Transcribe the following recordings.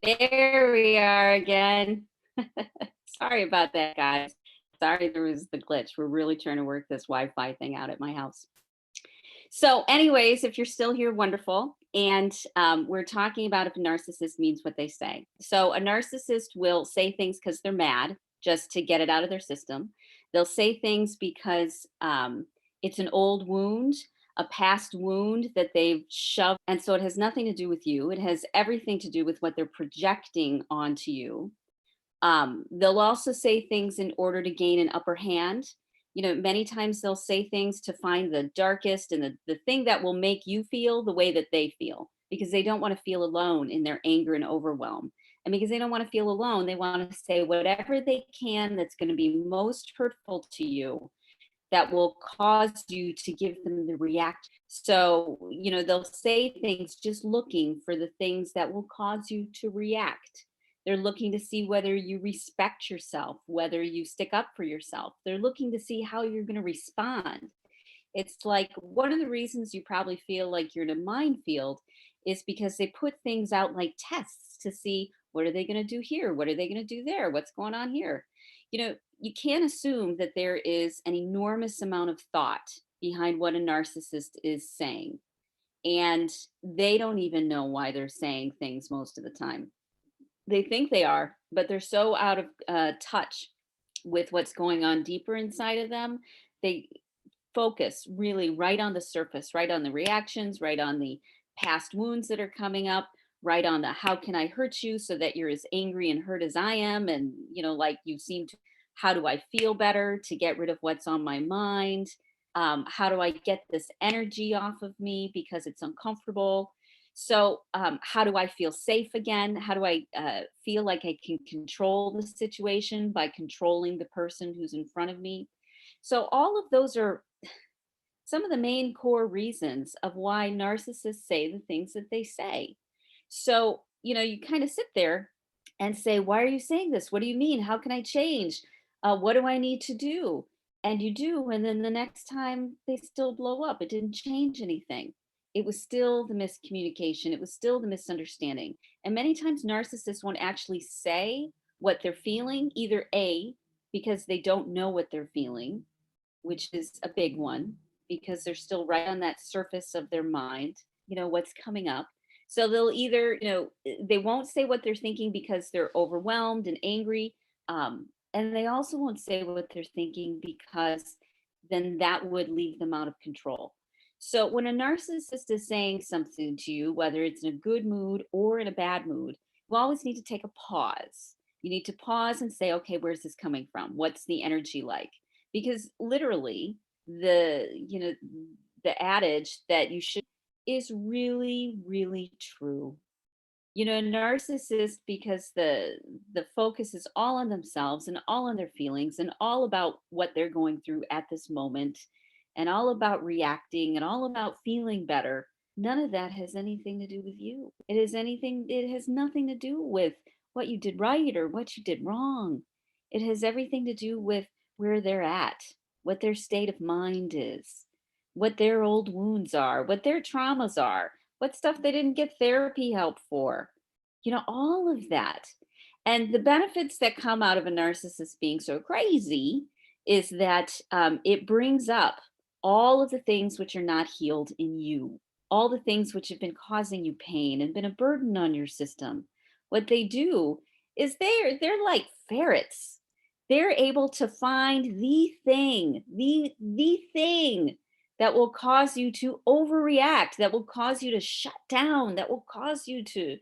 There we are again. Sorry about that, guys. Sorry there was the glitch. We're really trying to work this Wi-Fi thing out at my house. So, anyways, if you're still here, wonderful. And we're talking about if a narcissist means what they say. So, a narcissist will say things because they're mad, just to get it out of their system. They'll say things because it's an old wound, a past wound that they've shoved. And so, it has nothing to do with you. It has everything to do with what they're projecting onto you. They'll also say things in order to gain an upper hand. Many times they'll say things to find the darkest and the thing that will make you feel the way that they feel, because they don't want to feel alone in their anger and overwhelm. And because they don't want to feel alone, they want to say whatever they can that's going to be most hurtful to you, that will cause you to give them the reaction. So, they'll say things just looking for the things that will cause you to react. They're looking to see whether you respect yourself, whether you stick up for yourself. They're looking to see how you're going to respond. It's like one of the reasons you probably feel like you're in a minefield is because they put things out like tests to see what are they going to do here? What are they going to do there? What's going on here? You can't assume that there is an enormous amount of thought behind what a narcissist is saying. And they don't even know why they're saying things most of the time. They think they are, but they're so out of touch with what's going on deeper inside of them. They focus really right on the surface, right on the reactions, right on the past wounds that are coming up, right on the how can I hurt you so that you're as angry and hurt as I am. And, like you seem to, how do I feel better to get rid of what's on my mind? How do I get this energy off of me because it's uncomfortable? So, how do I feel safe again? How do I feel like I can control the situation by controlling the person who's in front of me? So, all of those are some of the main core reasons of why narcissists say the things that they say. So, you kind of sit there and say, why are you saying this? What do you mean? How can I change? What do I need to do? And you do. And then the next time they still blow up. It didn't change anything. It was still the miscommunication. It was still the misunderstanding. And many times narcissists won't actually say what they're feeling, either A, because they don't know what they're feeling, which is a big one, because they're still right on that surface of their mind, what's coming up. So they'll either, they won't say what they're thinking because they're overwhelmed and angry. And they also won't say what they're thinking because then that would leave them out of control. So when a narcissist is saying something to you, whether it's in a good mood or in a bad mood, you always need to take a pause. You need to pause and say, okay, where's this coming from? What's the energy like? Because literally the adage that you should is really, really true. Narcissists, because the focus is all on themselves and all on their feelings and all about what they're going through at this moment and all about reacting and all about feeling better. None of that has anything to do with you. It has nothing to do with what you did right or what you did wrong. It has everything to do with where they're at, what their state of mind is, what their old wounds are, what their traumas are, what stuff they didn't get therapy help for, all of that. And the benefits that come out of a narcissist being so crazy is that it brings up all of the things which are not healed in you, all the things which have been causing you pain and been a burden on your system. What they do is they're like ferrets. They're able to find the thing that will cause you to overreact, that will cause you to shut down, that will cause you to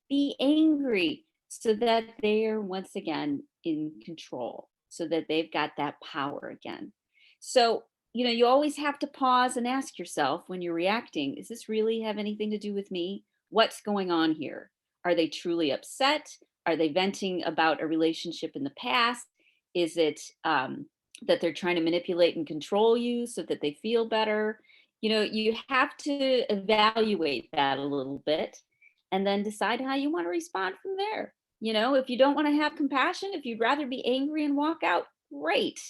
be angry, so that they're once again in control, so that they've got that power again. So, you always have to pause and ask yourself when you're reacting, is this really have anything to do with me? What's going on here? Are they truly upset? Are they venting about a relationship in the past? Is it that they're trying to manipulate and control you so that they feel better? You have to evaluate that a little bit and then decide how you want to respond from there. If you don't want to have compassion, if you'd rather be angry and walk out, great.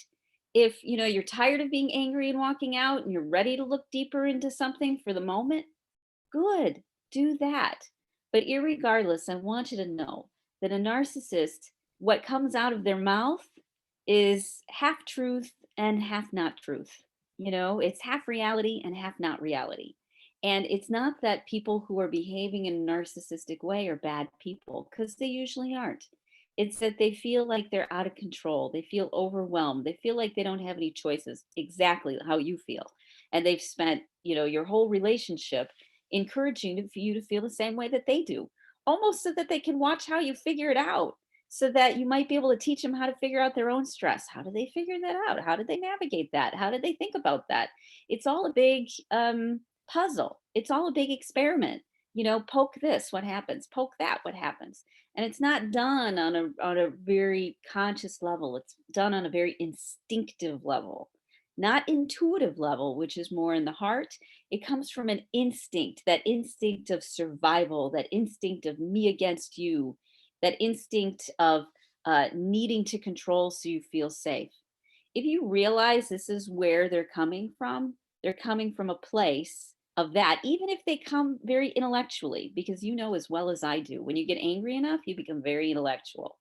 If you're tired of being angry and walking out and you're ready to look deeper into something for the moment, Good, do that. But irregardless, I want you to know that a narcissist, what comes out of their mouth is half truth and half not truth. It's half reality and half not reality. And it's not that people who are behaving in a narcissistic way are bad people, because they usually aren't. It's that they feel like they're out of control. They feel overwhelmed. They feel like they don't have any choices, exactly how you feel. And they've spent, your whole relationship encouraging for you to feel the same way that they do, almost so that they can watch how you figure it out, so that you might be able to teach them how to figure out their own stress. How do they figure that out? How did they navigate that? How did they think about that? It's all a big puzzle. It's all a big experiment. Poke this, what happens? Poke that, what happens? And it's not done on a very conscious level. It's done on a very instinctive level, not intuitive level, which is more in the heart. It comes from an instinct, that instinct of survival, that instinct of me against you, that instinct of needing to control so you feel safe. If you realize this is where they're coming from a place of that, even if they come very intellectually, because you know as well as I do, when you get angry enough, you become very intellectual.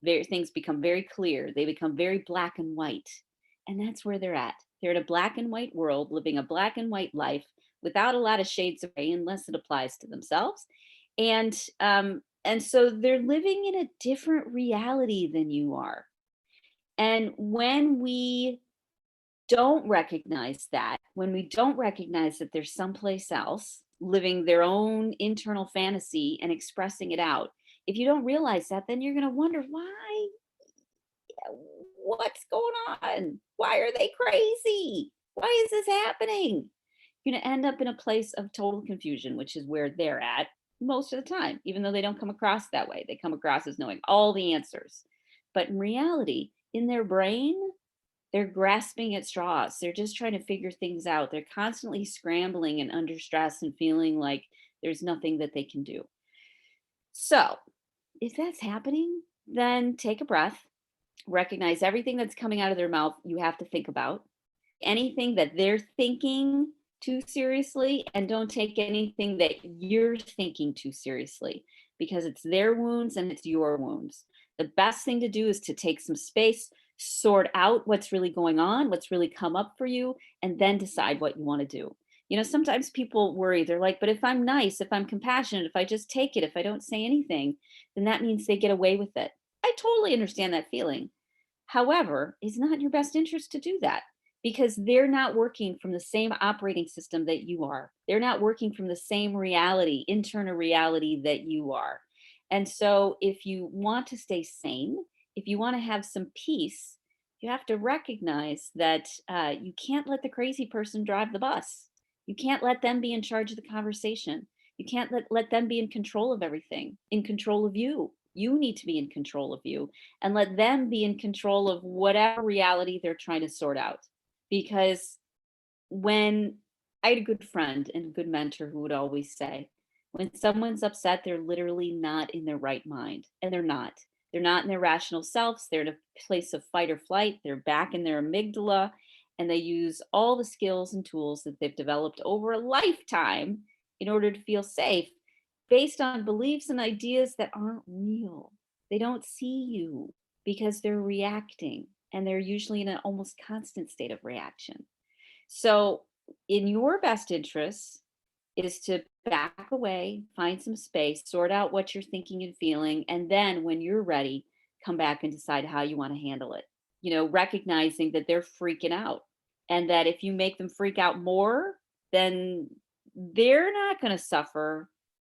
Things become very clear. They become very black and white. And that's where they're at. They're in a black and white world, living a black and white life without a lot of shades of gray, unless it applies to themselves. And so they're living in a different reality than you are. And when we don't recognize that, when we don't recognize that there's someplace else living their own internal fantasy and expressing it out, if you don't realize that, then you're going to wonder why, what's going on? Why are they crazy? Why is this happening? You're going to end up in a place of total confusion, which is where they're at most of the time, even though they don't come across that way. They come across as knowing all the answers. But in reality, in their brain, they're grasping at straws. They're just trying to figure things out. They're constantly scrambling and under stress and feeling like there's nothing that they can do. So, if that's happening, then take a breath, recognize everything that's coming out of their mouth you have to think about, anything that they're thinking too seriously, and don't take anything that you're thinking too seriously, because it's their wounds and it's your wounds. The best thing to do is to take some space, sort out what's really going on, what's really come up for you, and then decide what you want to do. Sometimes people worry. They're like, but if I'm nice, if I'm compassionate, if I just take it, if I don't say anything, then that means they get away with it. I totally understand that feeling. However, it's not in your best interest to do that, because they're not working from the same operating system that you are. They're not working from the same reality, internal reality that you are. And so, if you want to stay sane, if you want to have some peace, you have to recognize that you can't let the crazy person drive the bus. You can't let them be in charge of the conversation. You can't let them be in control of everything, in control of you. You need to be in control of you, and let them be in control of whatever reality they're trying to sort out. Because when I had a good friend and a good mentor who would always say, when someone's upset, they're literally not in their right mind. And they're not. They're not in their rational selves. They're in a place of fight or flight. They're back in their amygdala. And they use all the skills and tools that they've developed over a lifetime in order to feel safe, based on beliefs and ideas that aren't real. They don't see you because they're reacting, and they're usually in an almost constant state of reaction. So, in your best interests is to back away, find some space, sort out what you're thinking and feeling, and then when you're ready, come back and decide how you want to handle it. Recognizing that they're freaking out, and that if you make them freak out more, then they're not going to suffer.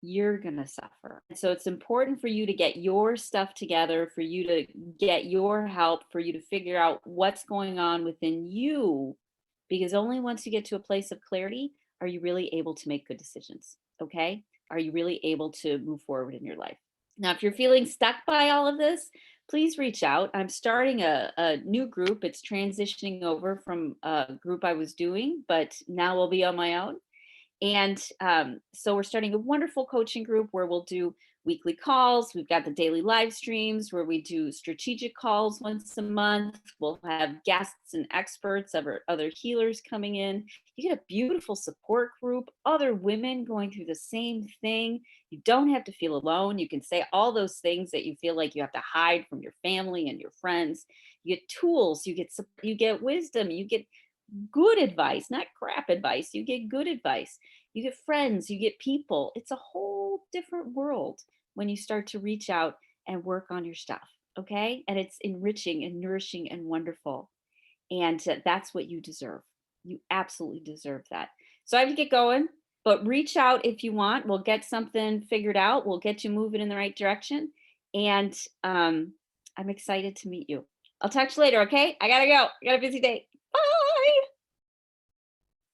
You're going to suffer. And so it's important for you to get your stuff together, for you to get your help, for you to figure out what's going on within you, because only once you get to a place of clarity are you really able to make good decisions. Okay? Are you really able to move forward in your life? Now, if you're feeling stuck by all of this, please reach out. I'm starting a new group. It's transitioning over from a group I was doing, but now we'll be on my own. And so we're starting a wonderful coaching group where we'll do weekly calls. We've got the daily live streams where we do strategic calls once a month. We'll have guests and experts, other healers coming in. You get a beautiful support group, other women going through the same thing. You don't have to feel alone. You can say all those things that you feel like you have to hide from your family and your friends. You get tools, you get wisdom, you get good advice, not crap advice. You get good advice. You get friends, you get people. It's a whole different world when you start to reach out and work on your stuff. Okay. And it's enriching and nourishing and wonderful. And that's what you deserve. You absolutely deserve that. So I have to get going, but reach out if you want. We'll get something figured out. We'll get you moving in the right direction. And I'm excited to meet you. I'll talk to you later. Okay. I got to go. I got a busy day.